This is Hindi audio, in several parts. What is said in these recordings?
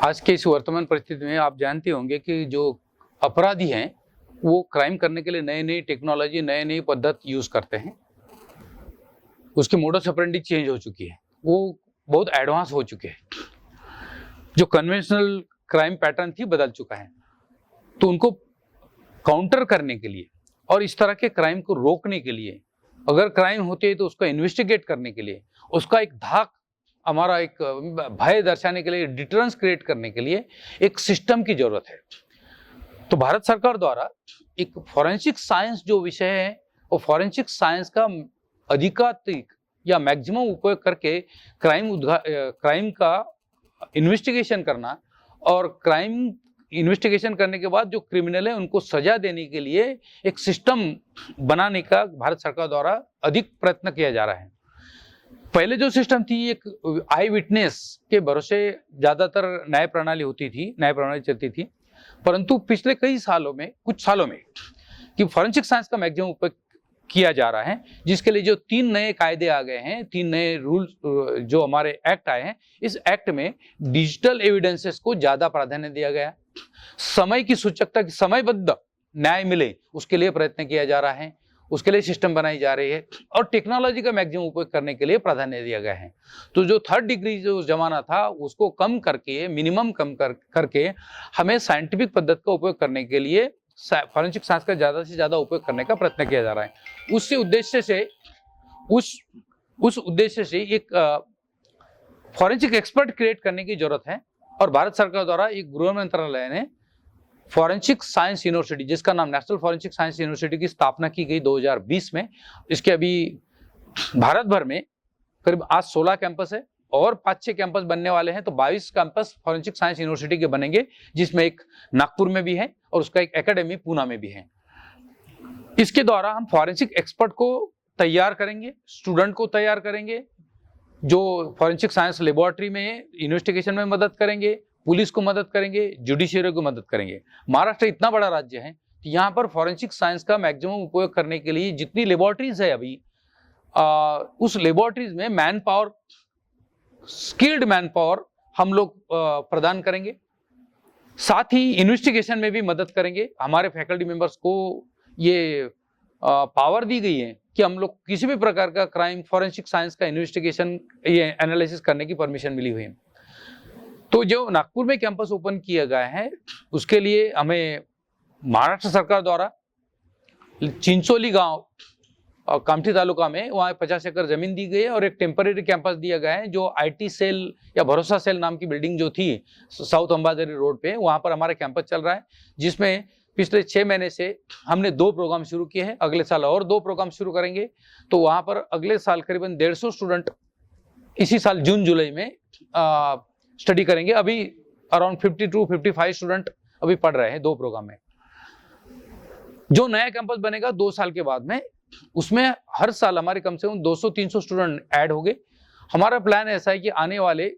आज के इस वर्तमान परिस्थिति में आप जानते होंगे कि जो अपराधी हैं वो क्राइम करने के लिए नई नई टेक्नोलॉजी, नई नई पद्धति यूज करते हैं। उसकी मोडस ऑपरेंडी चेंज हो चुकी है, वो बहुत एडवांस हो चुके हैं। जो कन्वेंशनल क्राइम पैटर्न थी बदल चुका है। तो उनको काउंटर करने के लिए और इस तरह के क्राइम को रोकने के लिए, अगर क्राइम होते है तो उसको इन्वेस्टिगेट करने के लिए, उसका एक धाक, हमारा एक भय दर्शाने के लिए, डिटरेंस क्रिएट करने के लिए एक सिस्टम की जरूरत है। तो भारत सरकार द्वारा एक फॉरेंसिक साइंस जो विषय है, वो फॉरेंसिक साइंस का अधिकाधिक या मैक्सिमम उपयोग करके क्राइम का इन्वेस्टिगेशन करना और क्राइम इन्वेस्टिगेशन करने के बाद जो क्रिमिनल है उनको सजा देने के लिए एक सिस्टम बनाने का भारत सरकार द्वारा अधिक प्रयत्न किया जा रहा है। पहले जो सिस्टम थी, एक आई विटनेस के भरोसे ज्यादातर न्याय प्रणाली होती थी, न्याय प्रणाली चलती थी। परंतु पिछले कई सालों में, कुछ सालों में कि फॉरेंसिक साइंस का मैक्सिमम उपयोग किया जा रहा है, जिसके लिए जो 3 नए कायदे आ गए हैं, 3 नए रूल जो हमारे एक्ट आए हैं, इस एक्ट में डिजिटल एविडेंसेस को ज्यादा प्राधान्य दिया गया। समय की सूचकता, की समयबद्ध न्याय मिले उसके लिए प्रयत्न किया जा रहा है, उसके लिए सिस्टम बनाई जा रही है और टेक्नोलॉजी का मैक्सिमम उपयोग करने के लिए प्राधान्य दिया गया है। तो जो 3rd डिग्री जो जमाना था उसको कम करके, मिनिमम कम करके हमें साइंटिफिक पद्धति का उपयोग करने के लिए फॉरेंसिक साइंस का ज्यादा से ज्यादा उपयोग करने का प्रयत्न किया जा रहा है। उस उद्देश्य से एक फॉरेंसिक एक्सपर्ट क्रिएट करने की जरूरत है और भारत सरकार द्वारा एक गृह मंत्रालय ने फॉरेंसिक साइंस यूनिवर्सिटी, जिसका नाम नेशनल फॉरेंसिक साइंस यूनिवर्सिटी की स्थापना की गई 2020 में। इसके अभी भारत भर में करीब आज 16 कैंपस है और 5-6 कैंपस बनने वाले हैं। तो 22 कैंपस फॉरेंसिक साइंस यूनिवर्सिटी के बनेंगे, जिसमें एक नागपुर में भी है और उसका एक एकेडमी पूना में भी है। इसके द्वारा हम फॉरेंसिक एक्सपर्ट को तैयार करेंगे, स्टूडेंट को तैयार करेंगे, जो फॉरेंसिक साइंस लेबोरेटरी में इन्वेस्टिगेशन में मदद करेंगे, पुलिस को मदद करेंगे, जुडिशियरी को मदद करेंगे। महाराष्ट्र इतना बड़ा राज्य है कि यहाँ पर फॉरेंसिक साइंस का मैक्सिमम उपयोग करने के लिए जितनी लेबोरेटरीज है अभी, उस लेबोरेटरीज में man power, skilled man power हम लोग प्रदान करेंगे। साथ ही इन्वेस्टिगेशन में भी मदद करेंगे। हमारे फैकल्टी मेंबर्स को ये पावर दी गई है कि हम लोग किसी भी प्रकार का क्राइम, फॉरेंसिक साइंस का इन्वेस्टिगेशन, ये एनालिसिस करने की परमिशन मिली हुई है। तो जो नागपुर में कैंपस ओपन किया गया है, उसके लिए हमें महाराष्ट्र सरकार द्वारा चिंचोली गांव और कामठी तालुका में वहाँ 50 एकड़ जमीन दी गई है और एक टेम्पररी कैंपस दिया गया है, जो IT सेल या भरोसा सेल नाम की बिल्डिंग जो थी साउथ अंबाझरी रोड पे, वहाँ पर हमारा कैंपस चल रहा है, जिसमें पिछले 6 महीने से हमने 2 प्रोग्राम शुरू किए हैं। अगले साल और 2 प्रोग्राम शुरू करेंगे। तो वहाँ पर अगले साल करीबन 150 स्टूडेंट इसी साल जून जुलाई में स्टडी करेंगे। अभी अराउंड 52-55 स्टूडेंट अभी पढ़ रहे हैं 2 प्रोग्राम में। जो नया कैंपस बनेगा 2 साल के बाद में, उसमें हर साल हमारे कम से कम 200-300 स्टूडेंट ऐड होंगे। हमारा प्लान ऐसा है कि आने वाले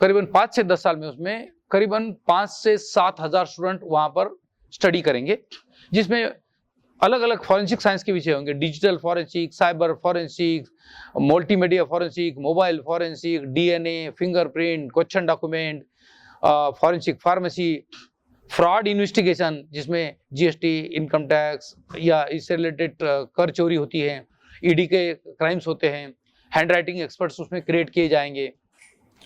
करीबन 5 से 10 साल में उसमें करीबन 5 से 7 हजार स्टूडेंट वहां पर स्टडी करेंगे, जिसमें अलग अलग फॉरेंसिक साइंस के विषय होंगे। Digital forensic, cyber forensic, multimedia forensic, mobile forensic, DNA, fingerprint, question document, forensic pharmacy, fraud investigation, जिसमें GST, इनकम टैक्स या इससे रिलेटेड कर चोरी होती है, ED के क्राइम्स होते हैं, हैंड राइटिंग एक्सपर्ट्स उसमें क्रिएट किए जाएंगे।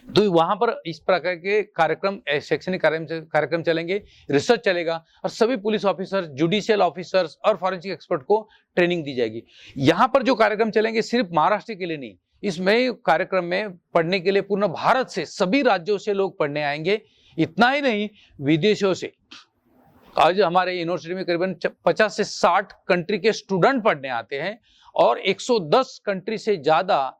तो वहां पर इस प्रकार के कार्यक्रम, शैक्षणिक कार्यक्रम चलेंगे, रिसर्च चलेगा और सभी पुलिस ऑफिसर, जुडिशियल ऑफिसर्स और फॉरेंसिक एक्सपर्ट को ट्रेनिंग दी जाएगी। यहाँ पर जो कार्यक्रम चलेंगे सिर्फ महाराष्ट्र के लिए नहीं, इसमें कार्यक्रम में पढ़ने के लिए पूर्ण भारत से, सभी राज्यों से लोग पढ़ने आएंगे। इतना ही नहीं, विदेशों से आज हमारे यूनिवर्सिटी में करीबन 50 से 60 कंट्री के स्टूडेंट पढ़ने आते हैं और 110 कंट्री से ज्यादा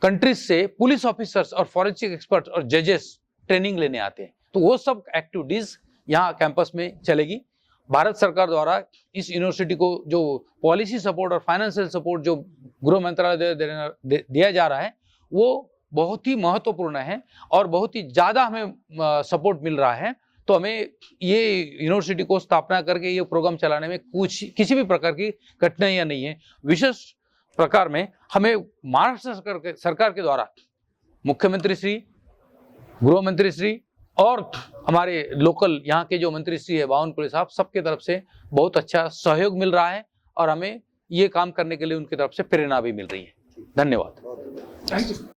कंट्रीज से पुलिस ऑफिसर्स और फॉरेंसिक एक्सपर्ट और जजेस ट्रेनिंग लेने आते हैं। तो वो सब एक्टिविटीज यहाँ कैंपस में चलेगी। भारत सरकार द्वारा इस यूनिवर्सिटी को जो पॉलिसी सपोर्ट और फाइनेंशियल सपोर्ट जो गृह मंत्रालय दिया जा रहा है, वो बहुत ही महत्वपूर्ण है और बहुत ही ज्यादा हमें सपोर्ट मिल रहा है। तो हमें ये यूनिवर्सिटी को स्थापना करके ये प्रोग्राम चलाने में किसी भी प्रकार की कठिनाइयां नहीं है। विशेष प्रकार में हमें महाराष्ट्र सरकार के द्वारा मुख्यमंत्री श्री, गृह मंत्री श्री और हमारे लोकल यहाँ के जो मंत्री श्री है बावनकुळे साहब, सबके तरफ से बहुत अच्छा सहयोग मिल रहा है और हमें ये काम करने के लिए उनकी तरफ से प्रेरणा भी मिल रही है। धन्यवाद।